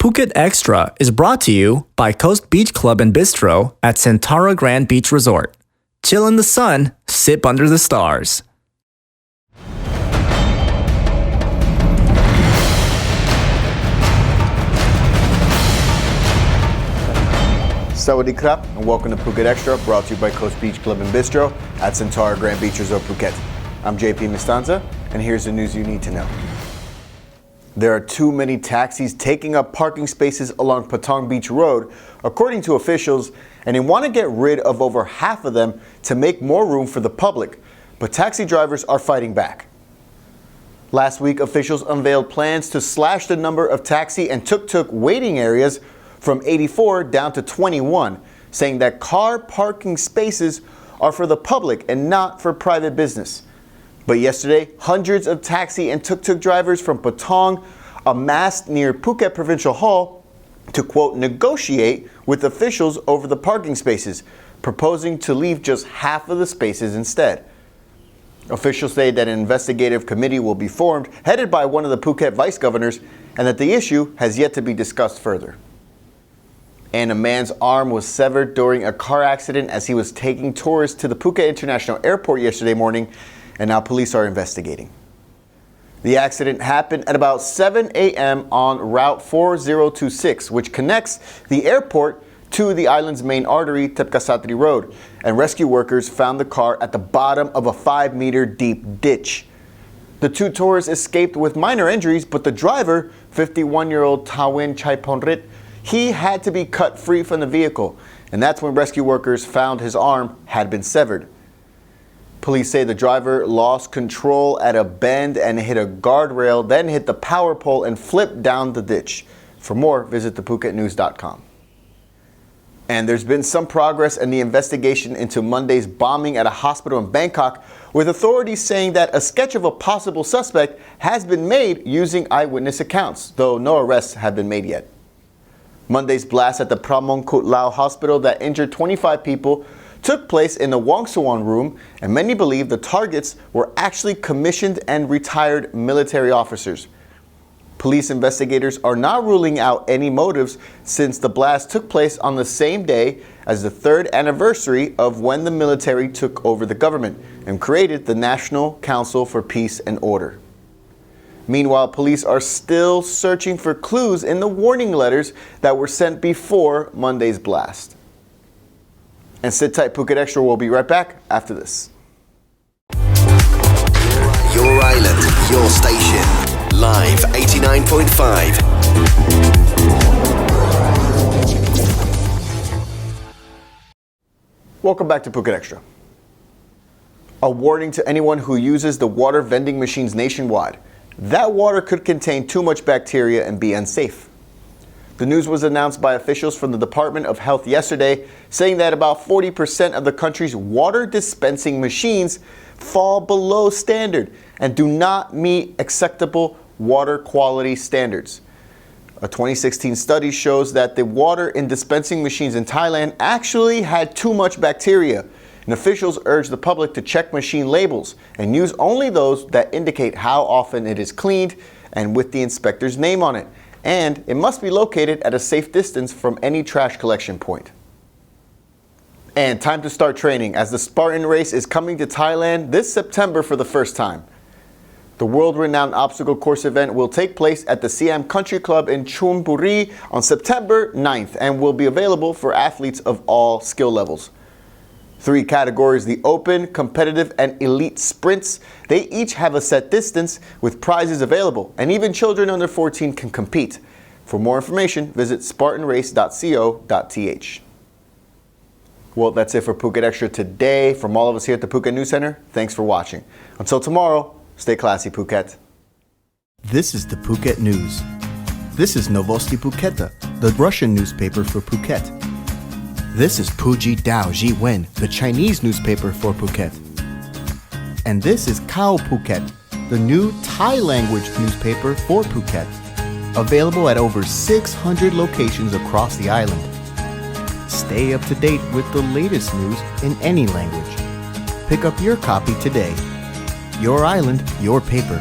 PHUKET XTRA is brought to you by Coast Beach Club and Bistro at Centara Grand Beach Resort. Chill in the sun, sip under the stars. Sawadee krap and welcome to PHUKET Extra, brought to you by Coast Beach Club and Bistro at Centara Grand Beach Resort, Phuket. I'm JP Mistanza, and here's the news you need to know. There are too many taxis taking up parking spaces along Patong Beach Road, according to officials, and they want to get rid of over half of them to make more room for the public. But taxi drivers are fighting back. Last week, officials unveiled plans to slash the number of taxi and tuk-tuk waiting areas from 84 down to 21, saying that car parking spaces are for the public and not for private business. But yesterday, hundreds of taxi and tuk-tuk drivers from Patong amassed near Phuket Provincial Hall to, quote, negotiate with officials over the parking spaces, proposing to leave just half of the spaces instead. Officials say that an investigative committee will be formed, headed by one of the Phuket vice governors, and that the issue has yet to be discussed further. And a man's arm was severed during a car accident as he was taking tourists to the Phuket International Airport yesterday morning, and now police are investigating. The accident happened at about 7 a.m. on Route 4026, which connects the airport to the island's main artery, Tepkasatri Road, and rescue workers found the car at the bottom of a 5-meter deep ditch. The two tourists escaped with minor injuries, but the driver, 51-year-old Tawin Chaiponrit, he had to be cut free from the vehicle, and that's when rescue workers found his arm had been severed. Police say the driver lost control at a bend and hit a guardrail, then hit the power pole and flipped down the ditch. For more, visit thephuketnews.com. And there's been some progress in the investigation into Monday's bombing at a hospital in Bangkok, with authorities saying that a sketch of a possible suspect has been made using eyewitness accounts, though no arrests have been made yet. Monday's blast at the Pramong Kut Lao hospital that injured 25 people took place in the Wongsuwon room, and many believe the targets were actually commissioned and retired military officers. Police investigators are not ruling out any motives since the blast took place on the same day as the 3rd anniversary of when the military took over the government and created the National Council for Peace and Order. Meanwhile, police are still searching for clues in the warning letters that were sent before Monday's blast. And sit tight, PHUKET Extra will be right back after this. Your island, your station. Live 89.5. Welcome back to PHUKET Extra. A warning to anyone who uses the water vending machines nationwide. That water could contain too much bacteria and be unsafe. The news was announced by officials from the Department of Health yesterday, saying that about 40% of the country's water dispensing machines fall below standard and do not meet acceptable water quality standards. A 2016 study shows that the water in dispensing machines in Thailand actually had too much bacteria, and officials urge the public to check machine labels and use only those that indicate how often it is cleaned and with the inspector's name on it. And it must be located at a safe distance from any trash collection point. And time to start training, as the Spartan Race is coming to Thailand this September for the first time. The world-renowned obstacle course event will take place at the Siam Country Club in Chonburi on September 9th and will be available for athletes of all skill levels. 3 categories: the open, competitive, and elite sprints. They each have a set distance with prizes available, and even children under 14 can compete. For more information, visit spartanrace.co.th. Well, that's it for PHUKET Extra today. From all of us here at the Phuket News Center, thanks for watching. Until tomorrow, stay classy, Phuket. This is the Phuket News. This is Novosti Phuketa, the Russian newspaper for Phuket. This is Puji Dao Jiwen, the Chinese newspaper for Phuket. And this is Khao Phuket, the new Thai language newspaper for Phuket. Available at over 600 locations across the island. Stay up to date with the latest news in any language. Pick up your copy today. Your island, your paper.